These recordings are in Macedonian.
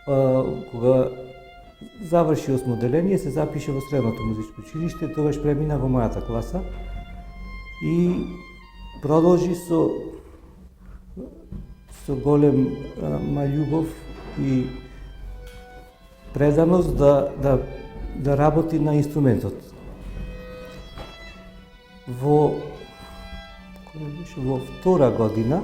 кога заврши осмоделение, се запише во средното музичко училиште, тогаш премина во мојата класа и продолжи со голема љубов и преданост да работи на инструментот. Во втора година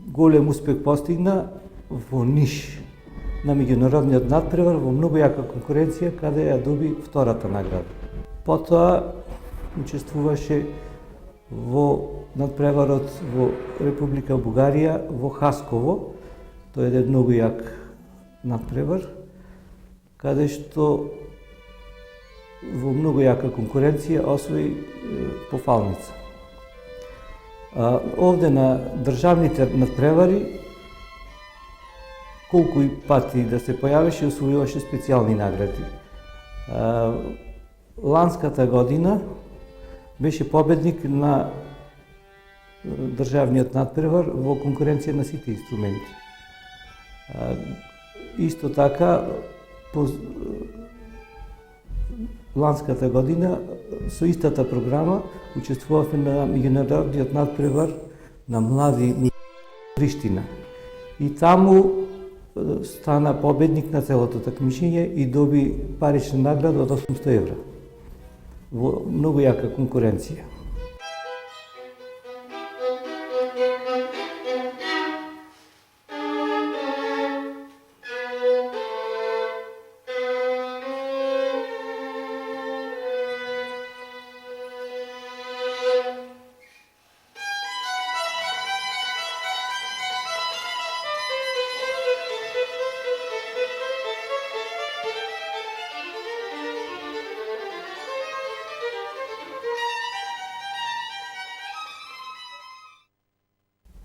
голем успех постигна во Ниш на меѓународниот надпревар во многу јака конкуренција, каде ја доби втората награда. Потоа учествуваше во надпреварот во Република Бугарија во Хасково. Тој е еден многу јак надпревар, каде што во многу јака конкуренција освои пофалница. Овде на државните надпревари, колку и пати да се појавеше, освојуваше специјални награди. Ланската година беше победник на државниот надпревар во конкуренција на сите инструменти. Исто така, ланската година со истата програма учествувавме на меѓународниот надпревар на млади Приштина. И таму стана победник на целото такмичење и доби парична награда од 800 евра во многу јака конкуренција.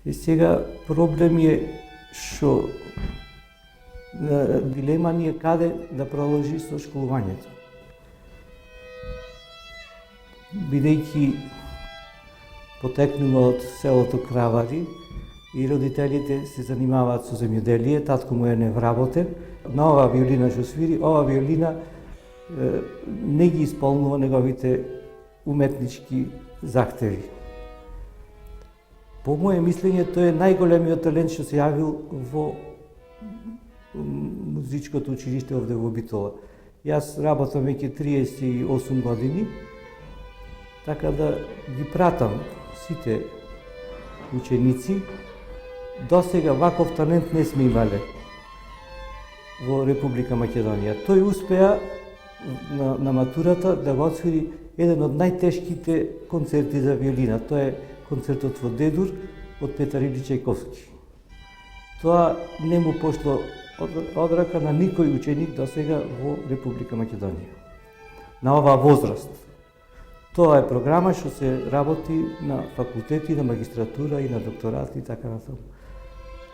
И сега проблем е што дилема ни е каде да продолжи со школувањето. Бидејќи потекнува од селото Кравари и родителите се занимаваат со земјоделие, татко му е невработен, на оваа виолина што свири, оваа виолина не ги исполнува неговите уметнички захтеви. По моје мислење, тој е најголемиот талент што се јавил во музичкото училиште овде во Битола. Јас работам веќе 38 години, така да ги пратам сите ученици. Досега ваков талент не сме имале во Република Македонија. Тој успеа на матурата да го освири еден од најтешките концерти за виолина. Тоа е концертот во Дедур од Петар Илич Чајковски. Тоа не му пошло од рака на никој ученик досега во Република Македонија. На оваа возраст. Тоа е програма што се работи на факултети, на магистратура и на докторат и така натаму.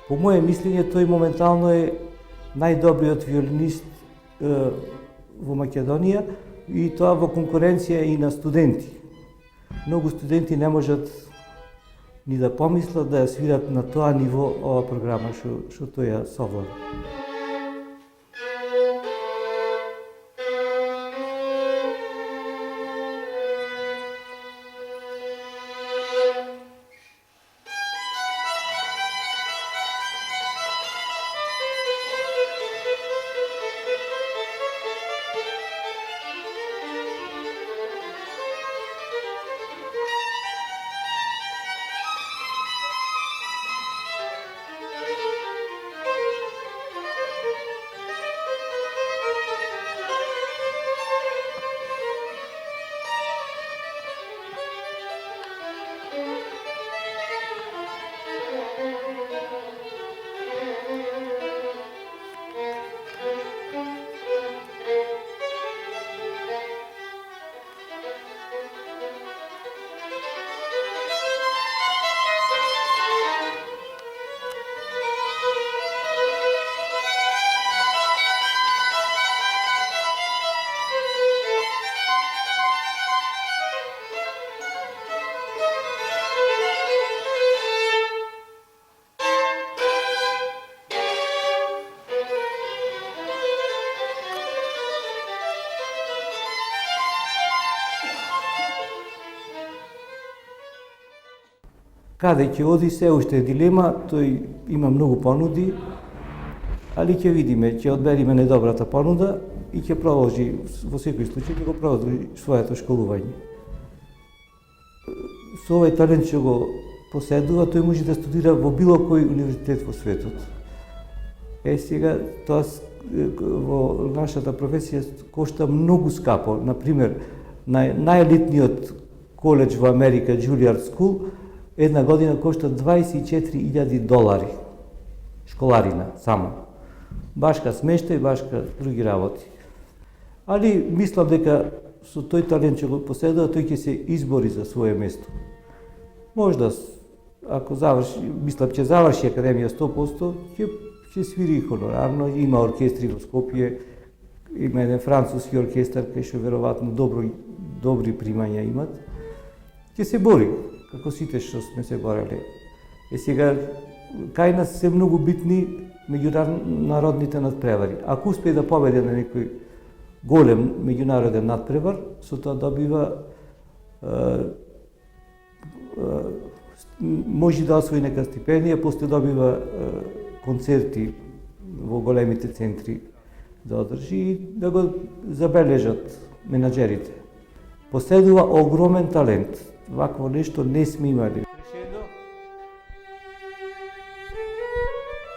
По моје мислење, тој моментално е најдобриот виолинист во Македонија и тоа во конкуренција и на студенти. Многу студенти не можат ни да помислат да ја свират на тоа ниво ова програма што тој ја совлада. Каде ќе оди се уште е дилема, тој има многу понуди, али ќе видиме, ќе одбериме најдобрата понуда и ќе продолжи, во секој случај ќе го продолжи своето школување. Со овој талент што го поседува, тој може да студира во било кој универзитет во светот. Сега, тоа во нашата професија кошта многу скапо. Например, најелитниот коледж во Америка, Juilliard School, една година кошта $24,000. Школарина, само. Башка смештај, башка други работи. Али мислам дека со тој талент што го поседува, тој ќе се избори за свое место. Можда, ако заврши, мислам ќе заврши академија 100%, ќе свири хонорарно, има оркестри во Скопје, има еден француски оркестар кај што веројатно добри примања имат. Ќе се бори, како сите што сме се бореле. Сега, кај нас се многу битни меѓународните надпревари. Ако успее да победи на некој голем меѓународен надпревар, со тоа добива може да освои нека стипендија, после добива концерти во големите центри да одржи и да го забележат менаџерите. Поседува огромен талент. Вакво нешто не сме имали.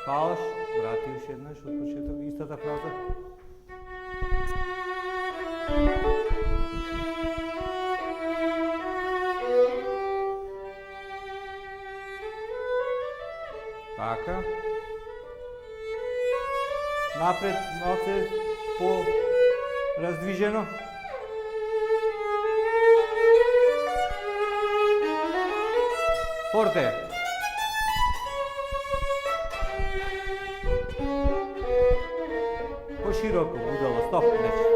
Пауш, врати уште еднаш од почеток истата фраза. Така. Напред, малце по-раздвижено. Форте. Пошироко гудало, стоп, нече.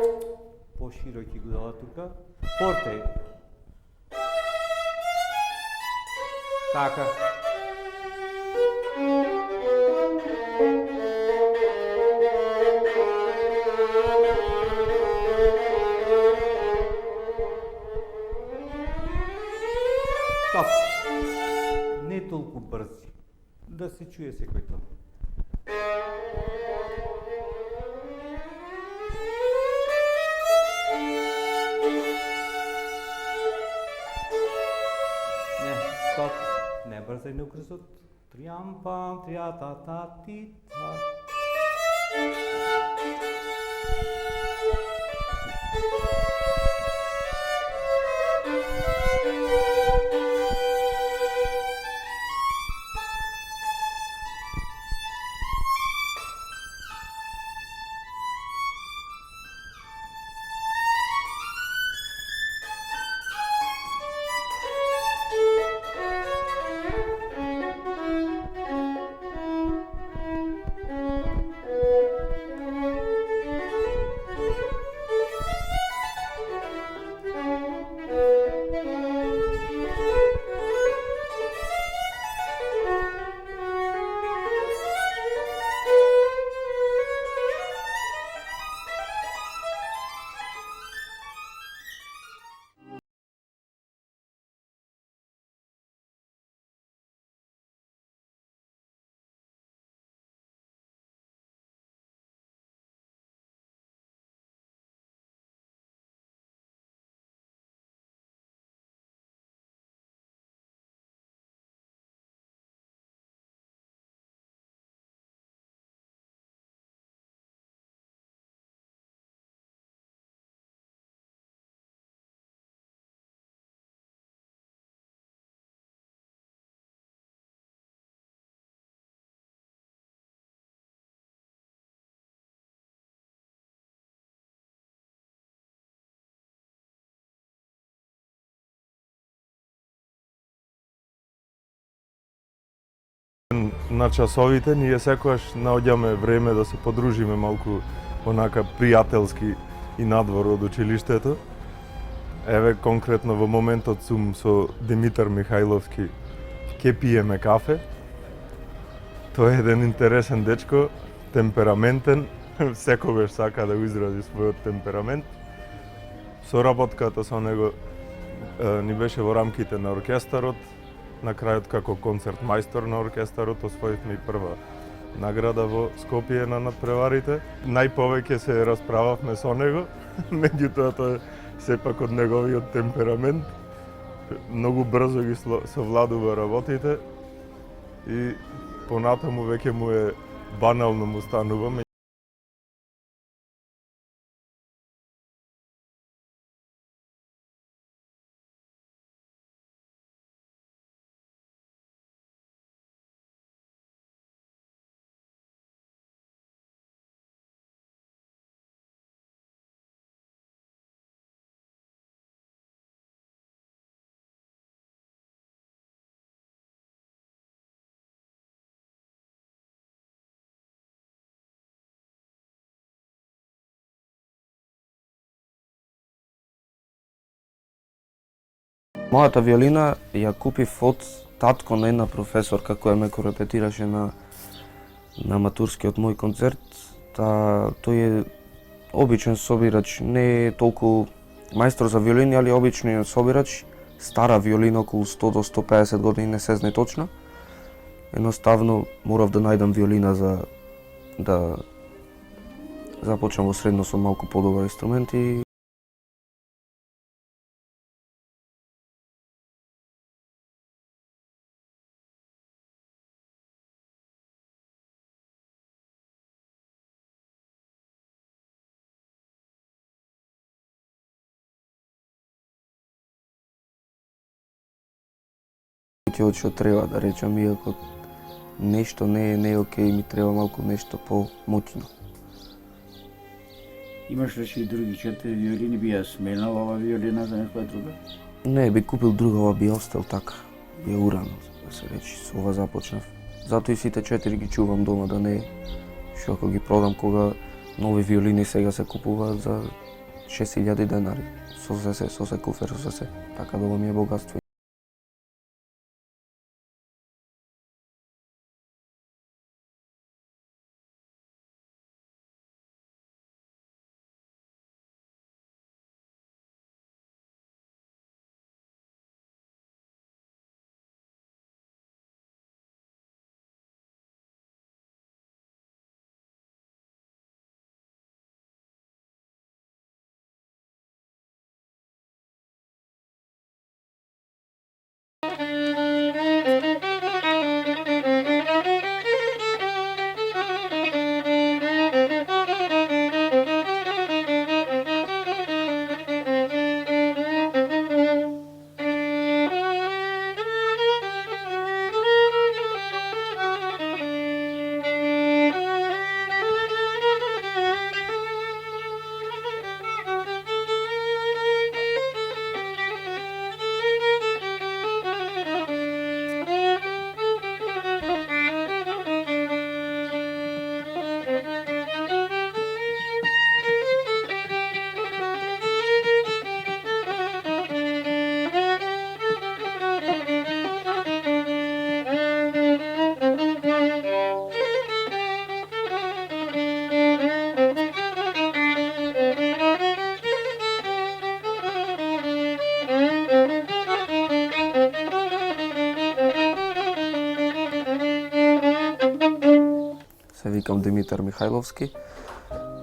Пошироки гудало тука. Форте. Така. Стоп. Не толку брзи. Да се чуе секој тон. Не, стоп. Не брзај неукрзот. Триам пам, триата та ти та. На часовите ние секогаш наоѓаме време да се подружиме малку онака пријателски и надвор од училиштето. Еве конкретно во моментот сум со Димитар Михајловски, ќе пиеме кафе. Тој е еден интересен дечко, темпераментен, секогаш сака да го изрази својот темперамент. Соработката со него ни беше во рамките на оркестарот, на крајот како концерт мајстор на оркестарот освоивме и прва награда во Скопје на надпреварите. Најповеќе се расправавме со него, меѓутоа тоа сепак од неговиот темперамент. Многу брзо ги совладува работите и понатаму веќе му е банално му станува. Мојата виолина ја купив од татко на една професорка која ме корепетираше на матурскиот мој концерт. Тој е обичен собирач, не е толку мајстор за виолини, али обичен собирач. Стара виолина, околу 100 до 150 години, не се знае точно. Едноставно морав да најдам виолина за да започнам во средно со малку подобар инструмент и што треба да речам, иако нешто не е окей, ми треба малку нешто помоќно. Имаш ли и други 4 виолини, би ја сменал ова виолина за некоја друга? Не, би купил друга, ова би остал така. Би ја урано, да се речи, со ова започнав. Затоа и сите 4 ги чувам дома, да не што ако ги продам кога нови виолини сега се купуваат за 6000 денари. Со се куфер, со се. Така да ова ми е богатство. Се викам Димитар Михајловски,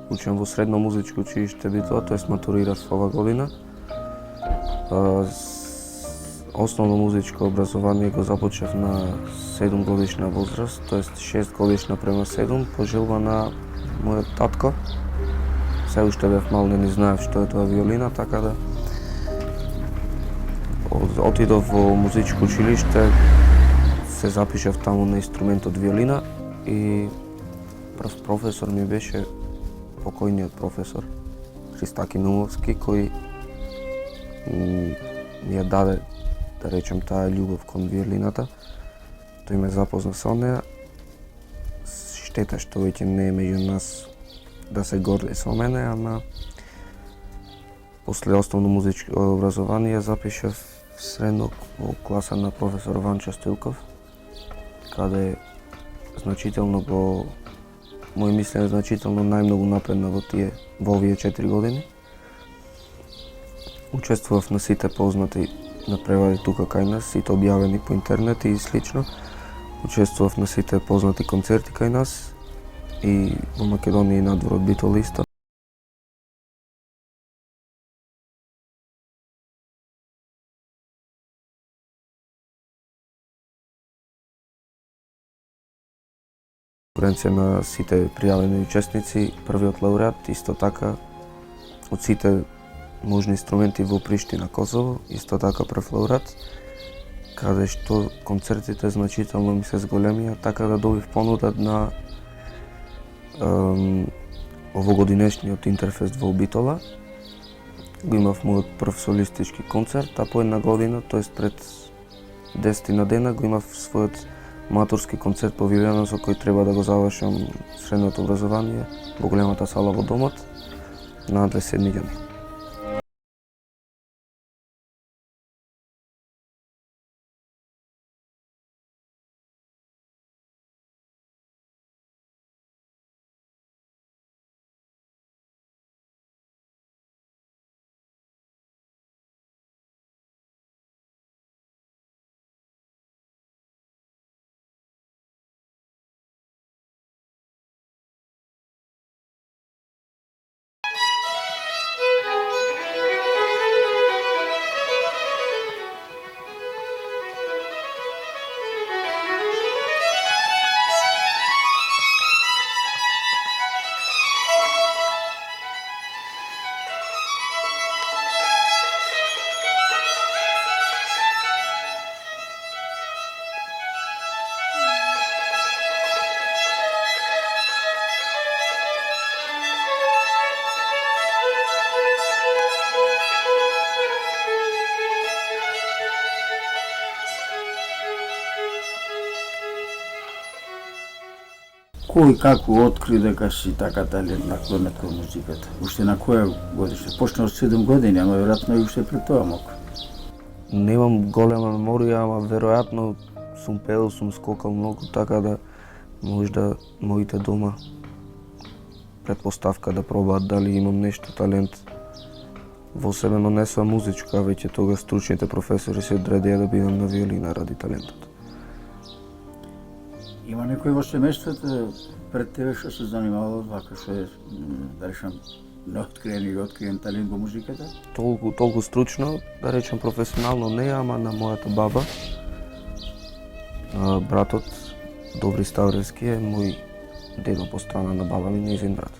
учам во Средно музичко училиште Битола, тоест матурирав ова година. Основно музичко образование го започнав на 7 годишна возраст, тоест 6 годишна према 7, по желба на мојот татко. Се уште бев мал, не знаев што е тоа виолина, така да отидов во музичко училиште, се запишав таму на инструментот виолина и прв професор ми беше покојниот професор Христаки Нумовски, кој ми ја даде, да речем, таа љубов кон виолината. Тој ме запозна со неа. Штета што веќе не е меѓу нас да се горди со мене, ама после основно музичко образование запишав средно во класа на професор Ванчо Стилков, каде значително го мој мислење значително најмногу напредна во овие 4 години. Учествував на сите познати на превади тука кај нас, сите објавени по интернет и слично. Учествував на сите познати концерти кај нас и во Македонија и надвор од Битола исто. Конкуренција на сите пријавени учесници, првиот лауреат, исто така од сите можни инструменти во Приштина, Косово, исто така прв лауреат, каде што концертите значително ми се зголемија, така да добив понуда на овогодинешниот Интерфест во Битола. Го имав мојот прв солистички концерт, а по една година, тоест пред 10 дена, го имав својот матурски концерт по виолина со кој треба да го завршам средното образование во големата сала во домот на 27 јуни. Кој како откри дека си така талент наклонет кон музиката? Уште на која годиште? Почна од 7 години, ама веројатно и уште пред тоа малку. Немам голема меморија, ама веројатно сум пеел, сум скокал многу, така да можда моите дома претпоставка да пробаат дали имам нешто талент во себе, но не сум музичка, веќе тога стручните професори се одредија да бидам на виолина ради талентот. Има некој во семејството пред тебе што се занимавал вака што е, да речам, неоткриен или откриен талент во музиката? Толку стручно, да речем професионално не, ама на мојата баба, братот Добри Ставревски е мој дедо по страна на баба ми, нејзин брат.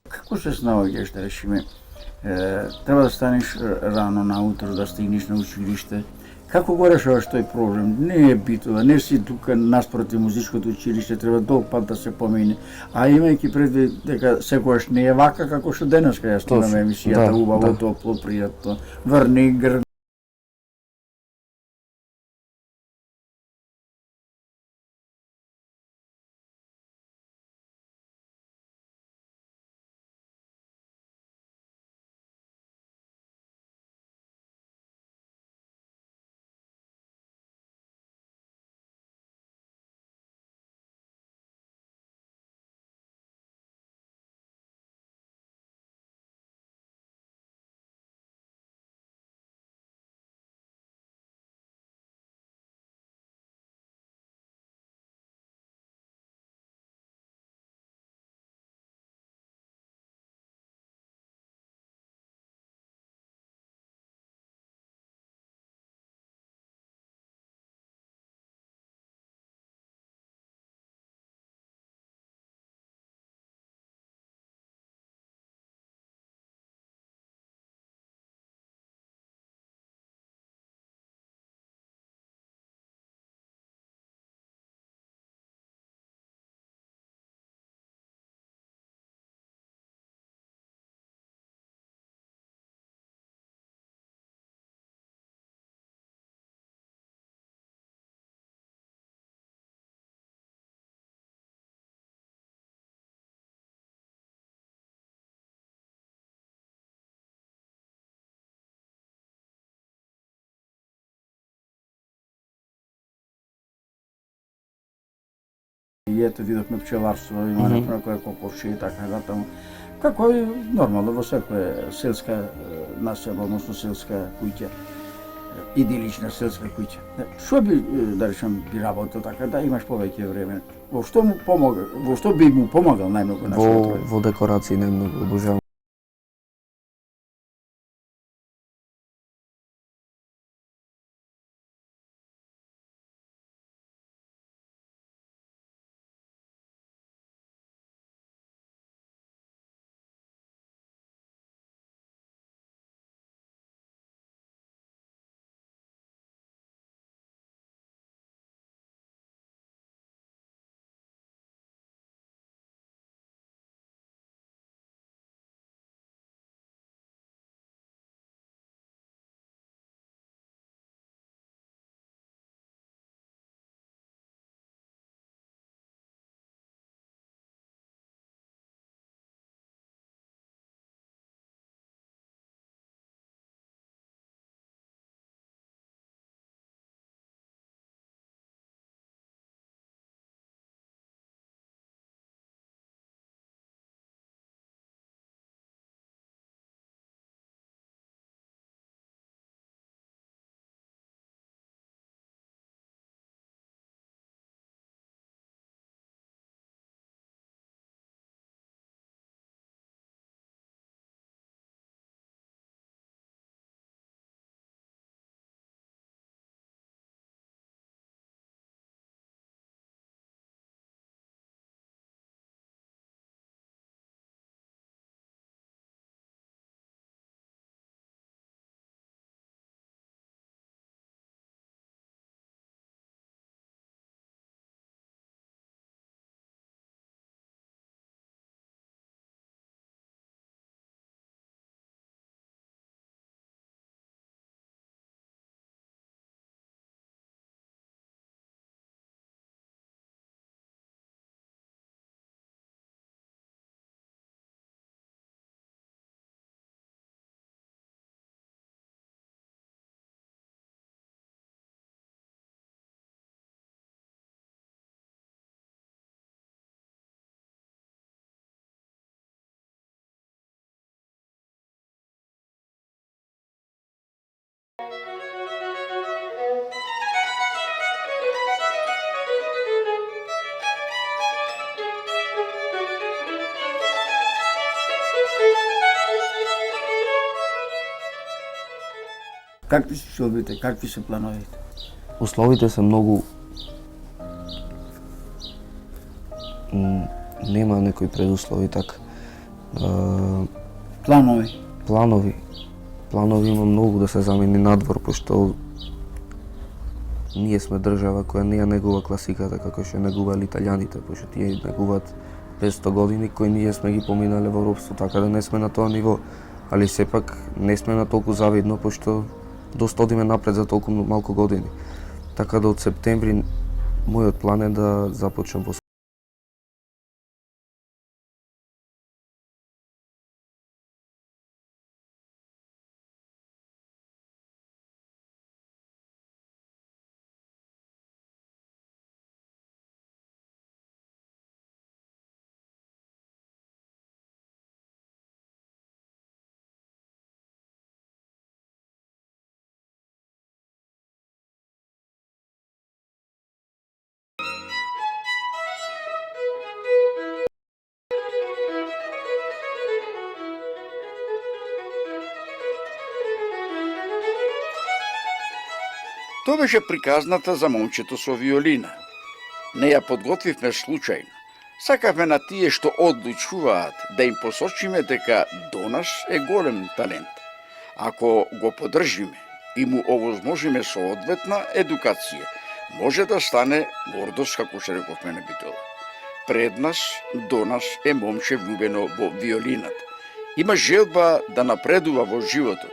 Како се снаоѓаш, да речеме, треба да станеш рано наутро, да стигнеш на училиште. Како го решаваш тој проблем? Не е Битола, не си тука наспроти музичкото училиште, треба долг пат да се помине. А имајќи предвид дека секогаш не е вака како што денеска ја снимаме емисијата, убаво, топло, пријатно, врни, И ето видовме пчеларство, има некоја кокоши и така натаму. Како и нормално во секоја селска населба, односно селска куќа, идилична селска куќа. Што би, да речем, би работил така, да имаш повеќе време? Во што му помога, во што би му помагал најмногу на својот рој? Во декорации најмногу обожавам. Какви се шилбите, какви се плановите? Условите се многу нема некои предуслови така. Планови? Планови има многу да се замени надвор, пошто ние сме држава која не ја негува класиката како што негувале италијаните, пошто тие негуваат 500 години кои ние сме ги поминале во робство, така да не сме на тоа ниво, али сепак не сме на толку завидно, пошто доста одиме напред за толку малку години. Така да од септември мојот план е да започнам во Тоа беше приказната за момчето со виолина. Не ја подготвивме случајно. Сакавме на тие што одлучуваат да им посочиме дека Донаш е голем талент. Ако го поддржиме и му овозможиме соодветна едукација, може да стане гордост, како што рековме на Битола. Пред нас Донаш е момче влюбено во виолината. Има желба да напредува во животот,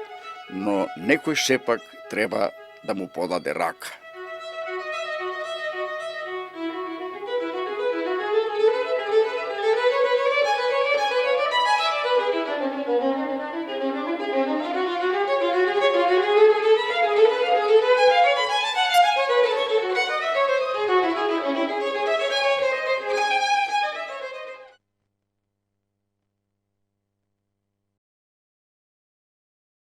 но некој сепак треба да му подаде рака.